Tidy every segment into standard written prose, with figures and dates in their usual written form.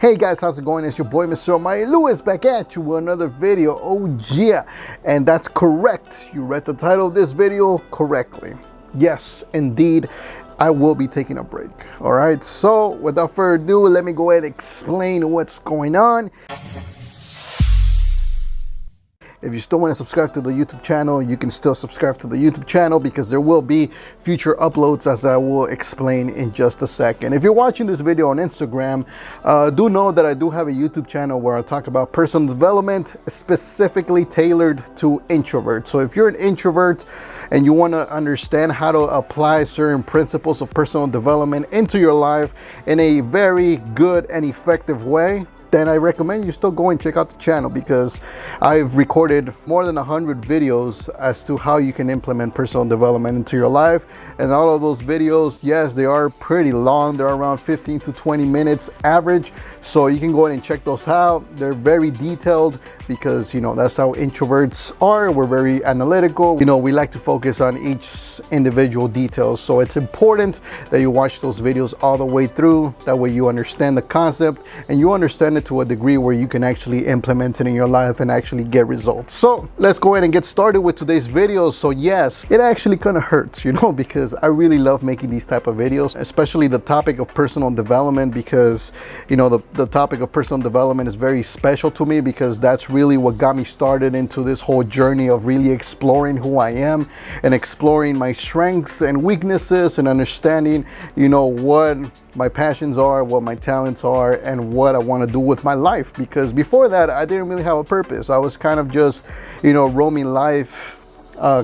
Hey guys, how's it going? It's your boy Mr. Mike Lewis back at you with another video. Oh yeah, and that's correct. You read the title of this video correctly. Yes, indeed, I will be taking a break. All right, so without further ado, let me go ahead and explain what's going on. If you still want to subscribe to the YouTube channel, you can still subscribe to the YouTube channel because there will be future uploads, as I will explain in just a second. If you're watching this video on Instagram, do know that I do have a YouTube channel where I talk about personal development, specifically tailored to introverts. So if you're an introvert and you want to understand how to apply certain principles of personal development into your life in a very good and effective way, then I recommend you still go and check out the channel, because I've recorded more than 100 videos as to how you can implement personal development into your life. And all of those videos, yes, they are pretty long. They're around 15 to 20 minutes average. So you can go ahead and check those out. They're very detailed because, you know, that's how introverts are. We're very analytical. You know, we like to focus on each individual detail. So it's important that you watch those videos all the way through. That way you understand the concept and you understand it to a degree where you can actually implement it in your life and actually get results. So let's go ahead and get started with today's video. So yes, it actually kind of hurts, you know, because I really love making these type of videos, especially the topic of personal development, because, you know, the topic of personal development is very special to me, because that's really what got me started into this whole journey of really exploring who I am and exploring my strengths and weaknesses and understanding, you know, what my passions are, what my talents are, and what I want to do with my life. Because before that, I didn't really have a purpose. I was kind of just, you know, roaming life,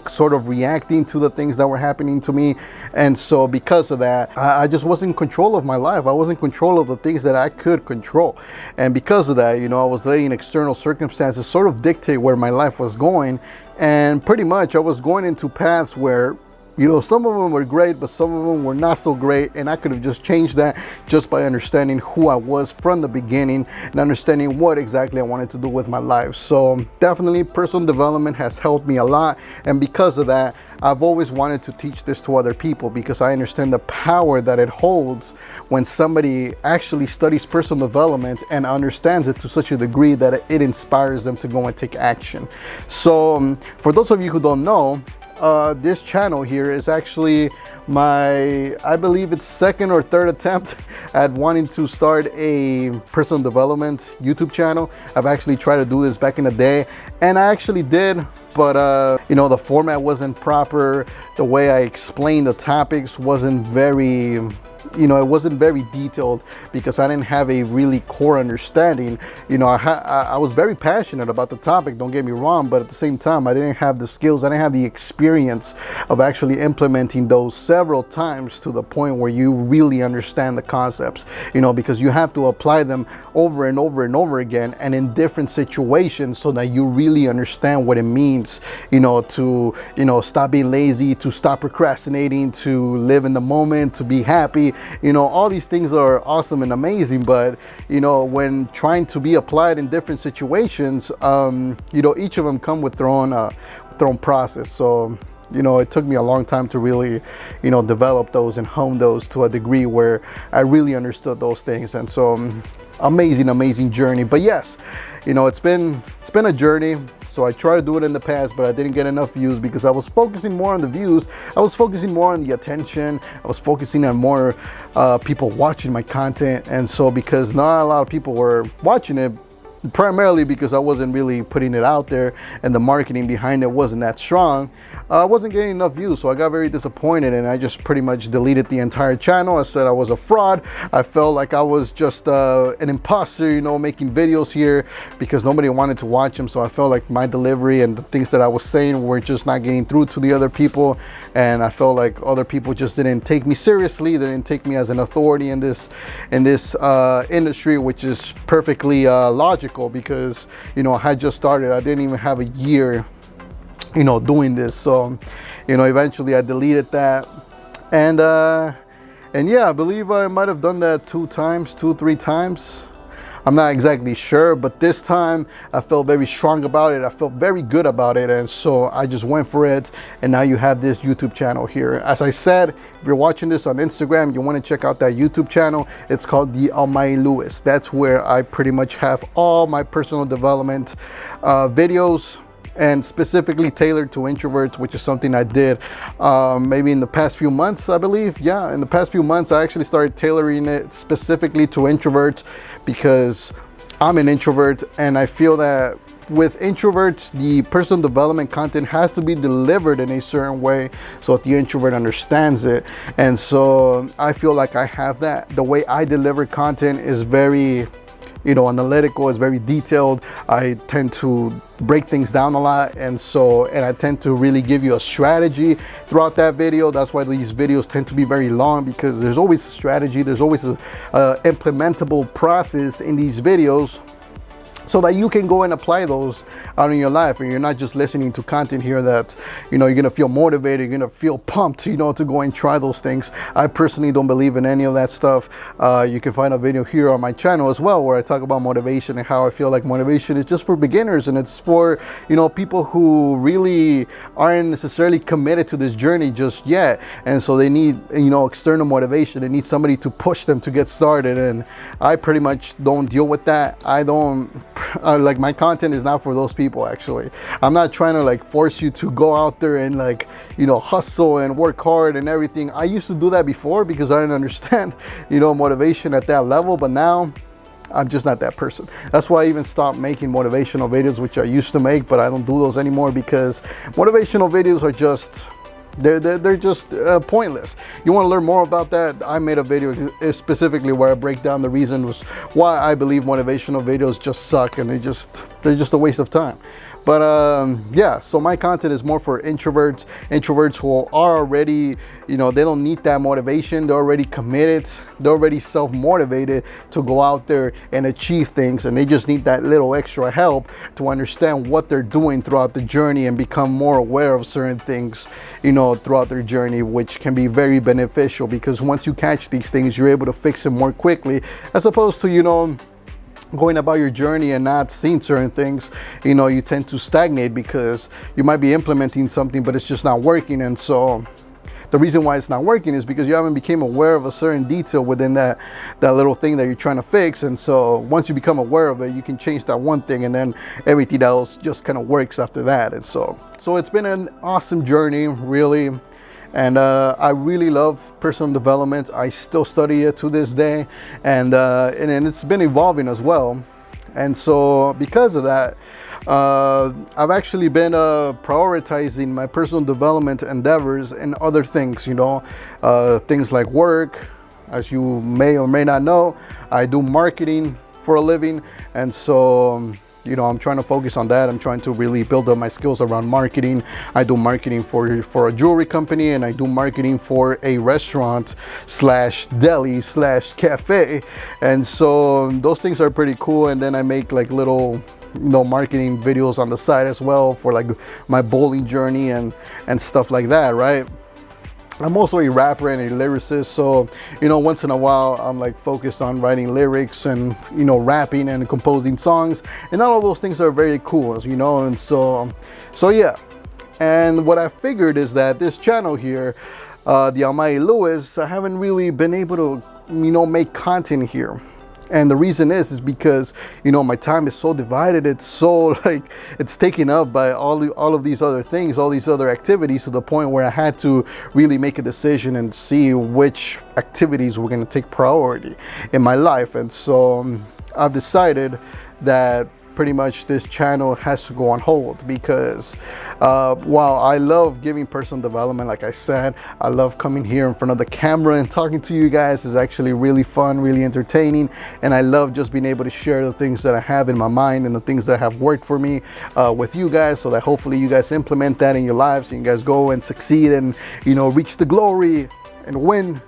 sort of reacting to the things that were happening to me. And so because of that, I just wasn't in control of my life. I wasn't in control of the things that I could control. And because of that, you know, I was letting external circumstances sort of dictate where my life was going. And pretty much I was going into paths where, you know, some of them were great, but some of them were not so great. And I could have just changed that just by understanding who I was from the beginning and understanding what exactly I wanted to do with my life. So definitely personal development has helped me a lot. And because of that, I've always wanted to teach this to other people, because I understand the power that it holds when somebody actually studies personal development and understands it to such a degree that it inspires them to go and take action. So for those of you who don't know, this channel here is actually my, I believe it's second or third attempt at wanting to start a personal development YouTube channel. I've actually tried to do this back in the day, and I actually did, but you know, the format wasn't proper. The way I explained the topics wasn't very, you know, it wasn't very detailed, because I didn't have a really core understanding. You know, I was very passionate about the topic, don't get me wrong, but at the same time, I didn't have the skills, I didn't have the experience of actually implementing those several times to the point where you really understand the concepts, you know, because you have to apply them over and over and over again and in different situations, so that you really understand what it means, you know, to, you know, stop being lazy, to stop procrastinating, to live in the moment, to be happy. You know, all these things are awesome and amazing, but, you know, when trying to be applied in different situations, you know, each of them come with their own process. So, you know, it took me a long time to really, you know, develop those and hone those to a degree where I really understood those things. And so amazing journey. But yes, you know, it's been a journey. So I tried to do it in the past, but I didn't get enough views because I was focusing more on the views. I was focusing more on the attention. I was focusing on more people watching my content. And so because not a lot of people were watching it, primarily because I wasn't really putting it out there and the marketing behind it wasn't that strong, I wasn't getting enough views. So I got very disappointed, and I just pretty much deleted the entire channel. I said I was a fraud. I felt like I was just an imposter, you know, making videos here because nobody wanted to watch them. So I felt like my delivery and the things that I was saying were just not getting through to the other people, and I felt like other people just didn't take me seriously. They didn't take me as an authority in this industry, which is perfectly logical, because, you know, I had just started. I didn't even have a year, you know, doing this. So, you know, eventually I deleted that, and yeah, I believe I might have done that 2, 3 times. I'm not exactly sure, but this time I felt very strong about it. I felt very good about it, and so I just went for it. And now you have this YouTube channel here. As I said, if you're watching this on Instagram, you want to check out that YouTube channel. It's called The Almighty Lewis. That's where I pretty much have all my personal development videos, and specifically tailored to introverts, which is something I did maybe in the past few months, I believe. Yeah, in the past few months, I actually started tailoring it specifically to introverts because I'm an introvert, and I feel that with introverts, the personal development content has to be delivered in a certain way so that the introvert understands it. And so I feel like I have that. The way I deliver content is very, analytical, is very detailed. I tend to break things down a lot, and I tend to really give you a strategy throughout that video. That's why these videos tend to be very long, because there's always a strategy, there's always a implementable process in these videos, so that you can go and apply those out in your life, and you're not just listening to content here that you're gonna feel motivated, you're gonna feel pumped to go and try those things. I personally don't believe in any of that stuff. You can find a video here on my channel as well where I talk about motivation and how I feel like motivation is just for beginners, and it's for people who really aren't necessarily committed to this journey just yet, and so they need external motivation. They need somebody to push them to get started, and I pretty much don't deal with that. I don't like, my content is not for those people. Actually, I'm not trying to force you to go out there and hustle and work hard and everything. I used to do that before because I didn't understand motivation at that level, but now I'm just not that person. That's why I even stopped making motivational videos, which I used to make, but I don't do those anymore because motivational videos are just they're just pointless. You want to learn more about that? I made a video specifically where I break down the reasons why I believe motivational videos just suck, and they're just a waste of time. But yeah, so my content is more for introverts who are already, they don't need that motivation. They're already committed. They're already self-motivated to go out there and achieve things. And they just need that little extra help to understand what they're doing throughout the journey and become more aware of certain things, throughout their journey, which can be very beneficial, because once you catch these things, you're able to fix them more quickly, as opposed to, going about your journey and not seeing certain things. You tend to stagnate because you might be implementing something, but it's just not working. And so the reason why it's not working is because you haven't become aware of a certain detail within that little thing that you're trying to fix. And so once you become aware of it, you can change that one thing, and then everything else just kind of works after that. And so it's been an awesome journey, really. And I really love personal development. I still study it to this day, and it's been evolving as well. And so because of that, I've actually been prioritizing my personal development endeavors and other things, things like work. As you may or may not know, I do marketing for a living, and so I'm trying to focus on that. I'm trying to really build up my skills around marketing. I do marketing for a jewelry company, and I do marketing for a restaurant / deli / cafe. And so those things are pretty cool. And then I make little marketing videos on the side as well for my bowling journey and stuff like that, right? I'm also a rapper and a lyricist, so once in a while I'm focused on writing lyrics and rapping and composing songs, and all of those things are very cool, and so yeah. And what I figured is that this channel here, The Almighty Lewis, I haven't really been able to make content here. And the reason is because my time is so divided. It's so it's taken up by all of these other things, all these other activities, to the point where I had to really make a decision and see which activities were going to take priority in my life. And so I've decided that pretty much this channel has to go on hold, because while I love giving personal development, like I said, I love coming here in front of the camera and talking to you guys. Is actually really fun, really entertaining, and I love just being able to share the things that I have in my mind and the things that have worked for me with you guys, so that hopefully you guys implement that in your lives and you guys go and succeed and reach the glory and win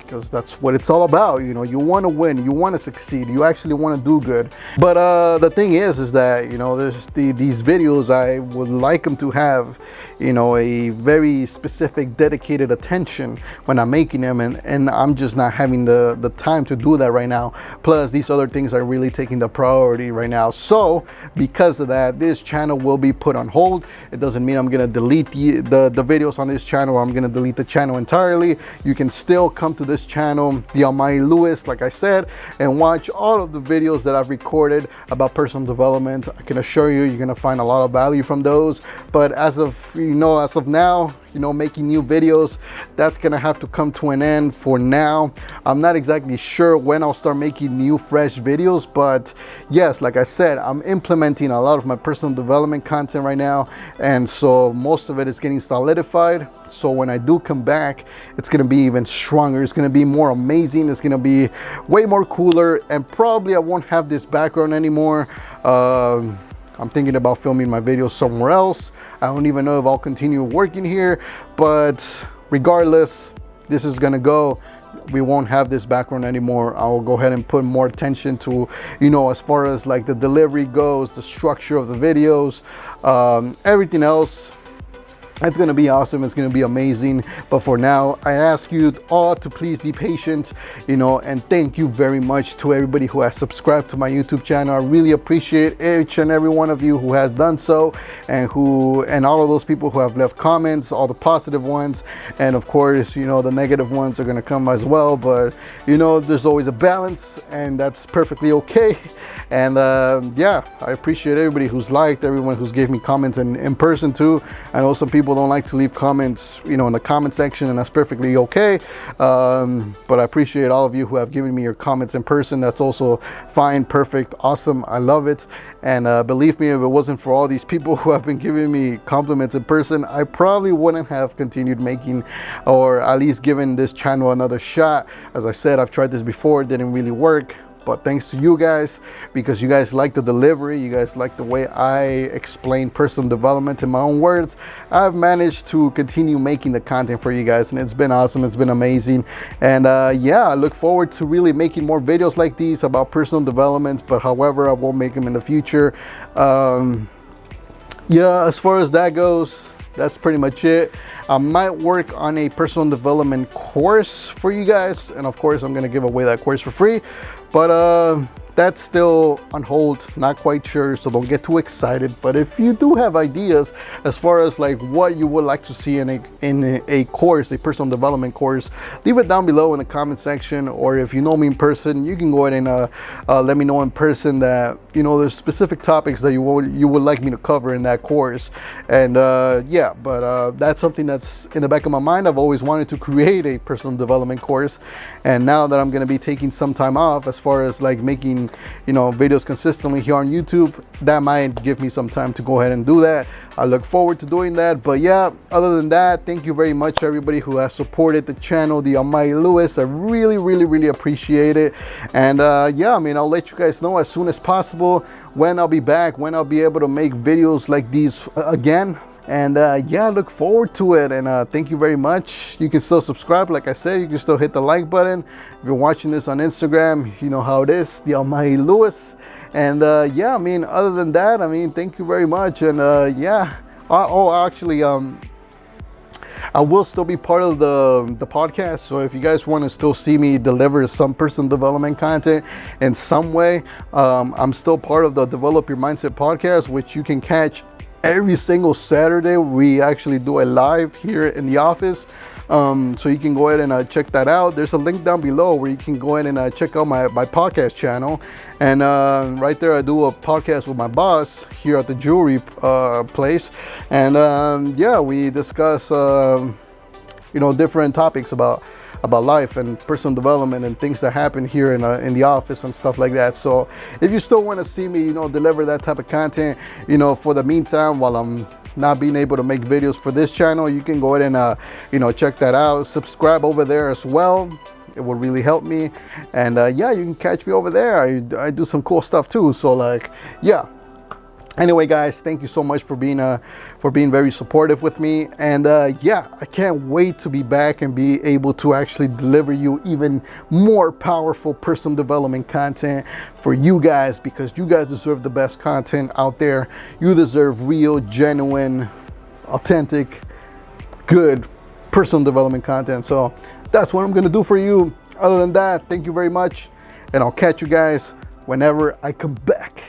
because that's what it's all about. You know, you want to win, you want to succeed, you actually want to do good. But the thing is that, you know, there's these videos, I would like them to have, you know, a very specific dedicated attention when I'm making them, and I'm just not having the time to do that right now. Plus these other things are really taking the priority right now. So because of that, this channel will be put on hold. It doesn't mean I'm gonna delete the videos on this channel, or I'm gonna delete the channel entirely. You can still come to this channel, The Almighty Lewis, like I said, and watch all of the videos that I've recorded about personal development. I can assure you, you're gonna find a lot of value from those. But as of now, you know, making new videos, that's gonna have to come to an end for now. I'm not exactly sure when I'll start making new fresh videos, but yes, like I said, I'm implementing a lot of my personal development content right now, and so most of it is getting solidified. So when I do come back, it's gonna be even stronger, it's gonna be more amazing, it's gonna be way more cooler, and probably I won't have this background anymore. I'm thinking about filming my videos somewhere else. I don't even know if I'll continue working here, but regardless, this is gonna go. We won't have this background anymore. I'll go ahead and put more attention to, you know, as far as like the delivery goes, the structure of the videos, everything else. It's going to be awesome. It's going to be amazing. But for now, I ask you all to please be patient, you know, and thank you very much to everybody who has subscribed to my YouTube channel. I really appreciate each and every one of you who has done so, and all of those people who have left comments, all the positive ones. And of course, you know, the negative ones are going to come as well. But, you know, there's always a balance, and that's perfectly okay. And yeah, I appreciate everybody who's liked, everyone who's gave me comments in person too. I know some people don't like to leave comments, you know, in the comment section, and that's perfectly okay. But I appreciate all of you who have given me your comments in person. That's also fine, perfect, awesome. I love it. And believe me, if it wasn't for all these people who have been giving me compliments in person, I probably wouldn't have continued making, or at least given this channel another shot. As I said, I've tried this before, it didn't really work. But thanks to you guys, because you guys like the delivery, you guys like the way I explain personal development in my own words, I've managed to continue making the content for you guys, and it's been awesome. It's been amazing. And yeah, I look forward to really making more videos like these about personal development, but however, I won't make them in the future. Yeah, as far as that goes, that's pretty much it. I might work on a personal development course for you guys, and of course I'm gonna give away that course for free, but that's still on hold, not quite sure, so don't get too excited. But if you do have ideas as far as like what you would like to see in a course, a personal development course, leave it down below in the comment section. Or if you know me in person, you can go ahead and let me know in person that, you know, there's specific topics that you would like me to cover in that course. And yeah, but that's something that's in the back of my mind. I've always wanted to create a personal development course, and now that I'm going to be taking some time off as far as like making, you know, videos consistently here on YouTube, that might give me some time to go ahead and do that. I look forward to doing that. But yeah, other than that, thank you very much everybody who has supported the channel, The Almighty Lewis. I really appreciate it. And yeah, I mean, I'll let you guys know as soon as possible when I'll be back, when I'll be able to make videos like these again. And yeah, I look forward to it. And thank you very much. You can still subscribe, like I said. You can still hit the like button. If you're watching this on Instagram, you know how it is, The Almighty Lewis. And yeah, I mean, other than that, I mean, thank you very much. And yeah, actually, I will still be part of the podcast. So if you guys want to still see me deliver some personal development content in some way, I'm still part of the Develop Your Mindset podcast, which you can catch every single Saturday. We actually do a live here in the office. So you can go ahead and check that out. There's a link down below where you can go ahead and check out my podcast channel. And right there, I do a podcast with my boss here at the jewelry place. And yeah, we discuss, you know, different topics about life and personal development and things that happen here in the office and stuff like that. So if you still want to see me, you know, deliver that type of content, you know, for the meantime, while I'm not being able to make videos for this channel, you can go ahead and you know, check that out. Subscribe over there as well. It would really help me. And yeah, you can catch me over there. I do some cool stuff too. So like, yeah. Anyway, guys, thank you so much for being very supportive with me. And yeah, I can't wait to be back and be able to actually deliver you even more powerful personal development content for you guys, because you guys deserve the best content out there. You deserve real, genuine, authentic, good personal development content. So that's what I'm gonna do for you. Other than that, thank you very much, and I'll catch you guys whenever I come back.